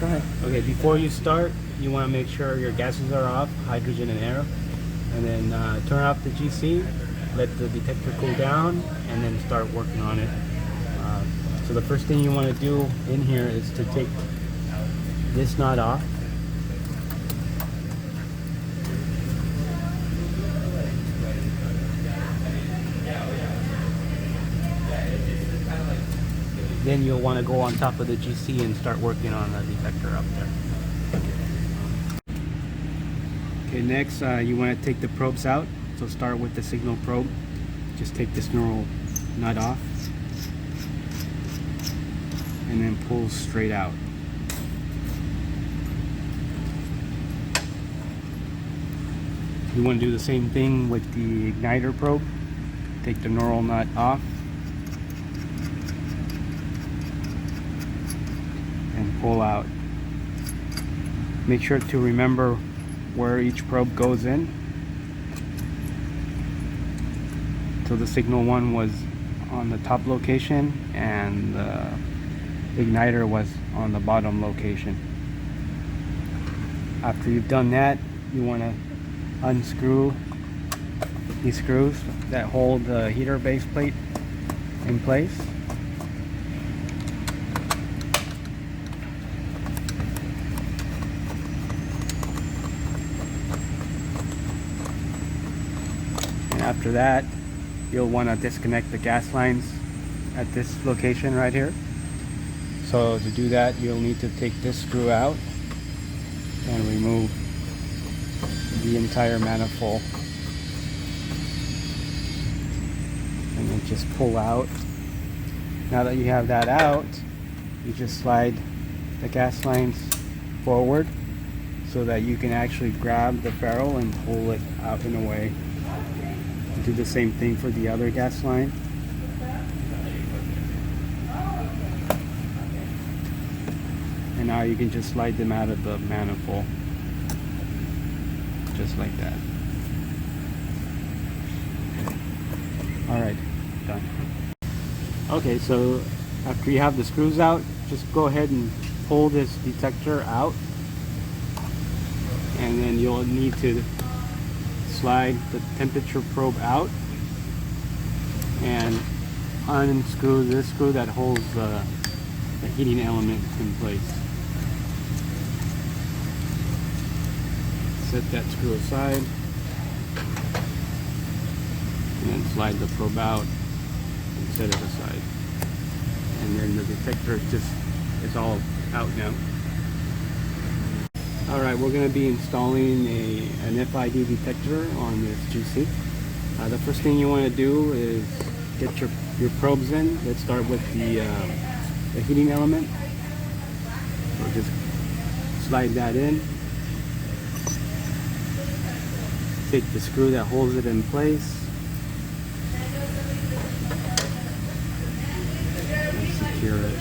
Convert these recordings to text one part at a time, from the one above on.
Go ahead. Okay, before you start, you want to make sure your gases are off, hydrogen and air, and then turn off the GC, let the detector cool down, and then start working on it. So the first thing you want to do in here is to take this knot off. Then you'll want to go on top of the GC and start working on the detector up there. Okay, next you want to take the probes out. So start with the signal probe. Just take this neural nut off and then pull straight out. You want to do the same thing with the igniter probe. Take the neural nut off and pull out. Make sure to remember where each probe goes in. So the signal one was on the top location and the igniter was on the bottom location. After you've done that, you want to unscrew these screws that hold the heater base plate in place. And after that, you'll want to disconnect the gas lines at this location right here. So to do that, you'll need to take this screw out and remove the entire manifold, and then just pull out. Now that you have that out, you just slide the gas lines forward so that you can actually grab the ferrule and pull it out and away. Do the same thing for the other gas line. And now you can just slide them out of the manifold. Just like that. Alright, done. Okay, so after you have the screws out, just go ahead and pull this detector out. And then you'll need to slide the temperature probe out and unscrew this screw that holds the heating element in place. Set that screw aside and then slide the probe out and set it aside. And then the detector is all out now. Alright, we're going to be installing an FID detector on this GC. The first thing you want to do is get your probes in. Let's start with the heating element. So just slide that in. Take the screw that holds it in place and secure it.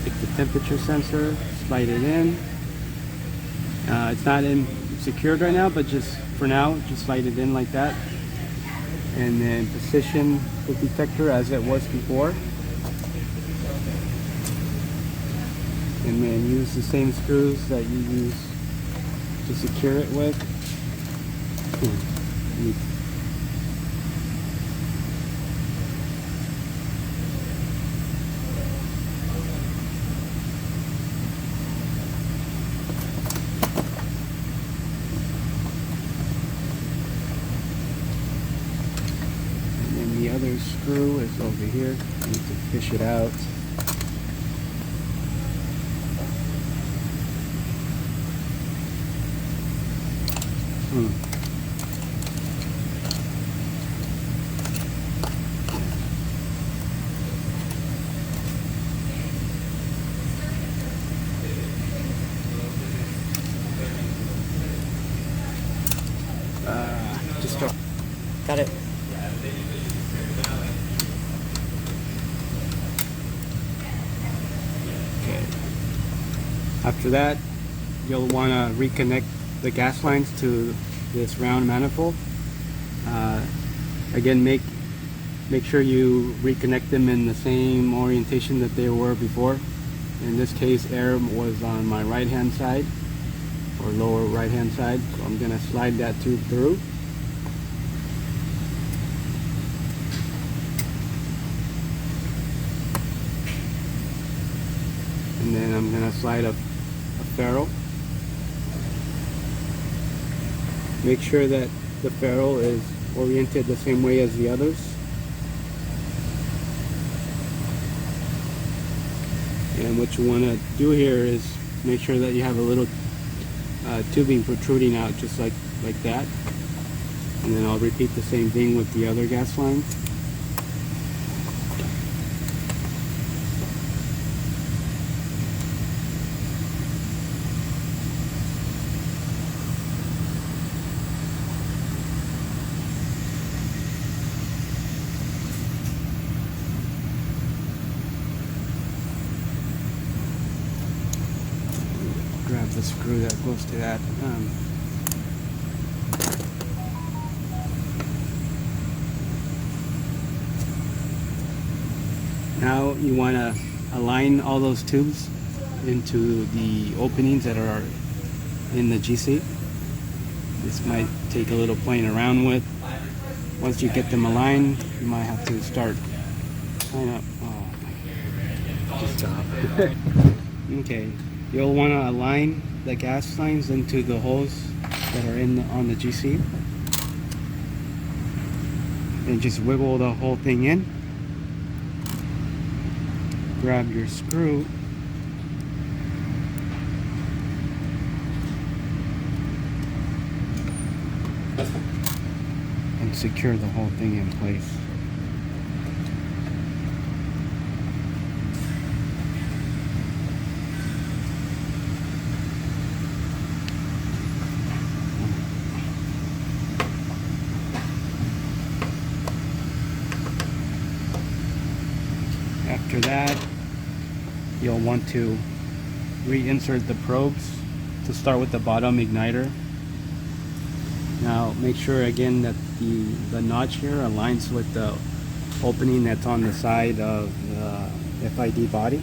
Take the temperature sensor, slide it in. It's not secured right now, but just for now, just slide it in like that. And then position the detector as it was before. And then use the same screws that you use to secure it with. And then the other screw is over here. You need to fish it out. Just start. Got it. Okay. After that, you'll want to reconnect the gas lines to this round manifold. Again, make sure you reconnect them in the same orientation that they were before. In this case, air was on my right hand side, or lower right hand side, so I'm going to slide that tube through. And then I'm going to slide a ferrule. Make sure that the ferrule is oriented the same way as the others. And what you want to do here is make sure that you have a little tubing protruding out just like that. And then I'll repeat the same thing with the other gas lines. Grab the screw that goes to that. Now you want to align all those tubes into the openings that are in the GC. This might take a little playing around with. Once you get them aligned, you might have to start tying up. Oh, just stop. Okay. You'll want to align the gas lines into the holes that are on the GC, and just wiggle the whole thing in. Grab your screw and secure the whole thing in place. After that, you'll want to reinsert the probes to start with the bottom igniter. Now make sure again that the notch here aligns with the opening that's on the side of the FID body.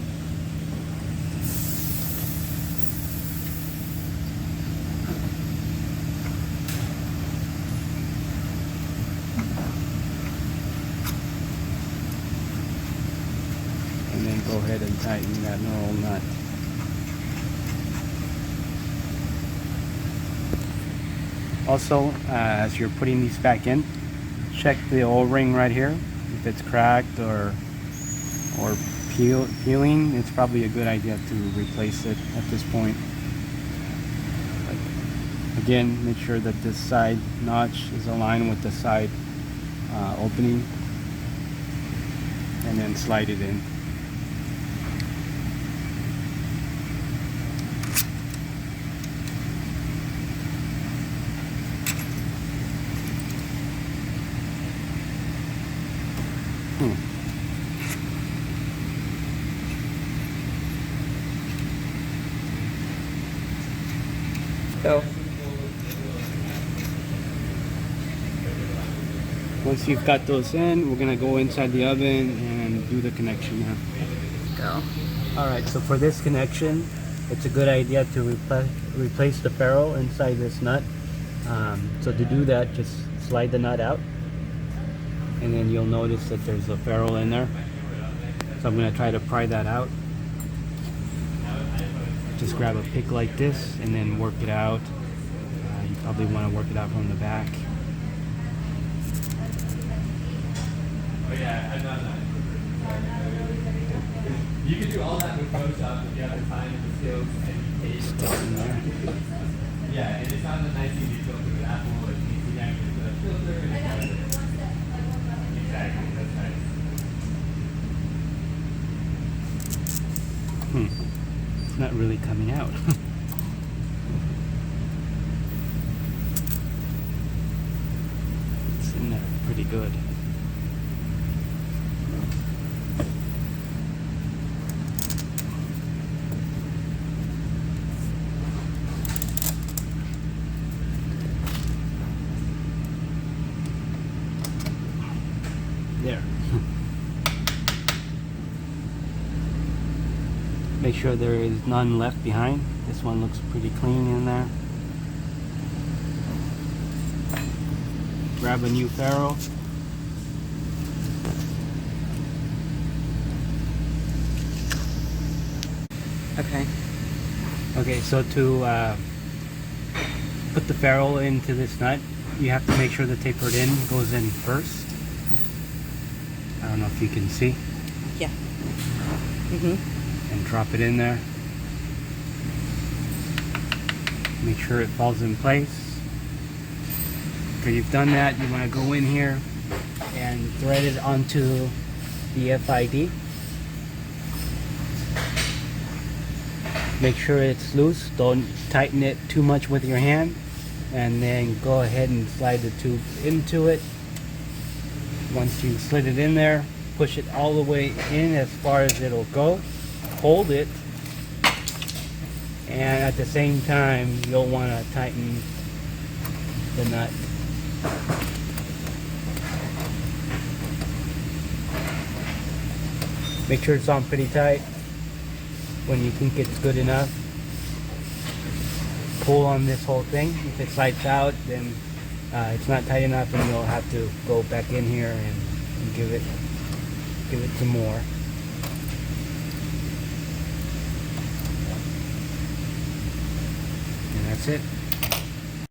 And then go ahead and tighten that knurled nut. Also, as you're putting these back in, check the O-ring right here. If it's cracked or peeling, it's probably a good idea to replace it at this point. Again, make sure that this side notch is aligned with the side opening, and then slide it in. So once you've got those in, we're gonna go inside the oven and do the connection now. Go. Alright, so for this connection, it's a good idea to replace the ferrule inside this nut. So to do that, just slide the nut out, and then you'll notice that there's a ferrule in there. So I'm going to try to pry that out. Just grab a pick like this and then work it out. You probably want to work it out from the back. Oh yeah, I've done that. You can do all that with Photoshop if you have the time and the skills and you Stuff in there. Yeah, and it's not a nice easy filter with Apple, like you can actually put a filter and exactly, that's nice. It's not really coming out. It's in there pretty good. there. Make sure there is none left behind. This one looks pretty clean in there. Grab a new ferrule. Okay. Okay, so to put the ferrule into this nut, you have to make sure the tapered end goes in first. I don't know if you can see. Yeah. And drop it in there. Make sure it falls in place. After you've done that, you want to go in here and thread it onto the FID. Make sure it's loose. Don't tighten it too much with your hand. And then go ahead and slide the tube into it. Once you slid it in there, push it all the way in as far as it'll go. Hold it. And at the same time, you'll want to tighten the nut. Make sure it's on pretty tight. When you think it's good enough, pull on this whole thing. If it slides out, then it's not tight enough, and you'll have to go back in here and give it some more. And that's it.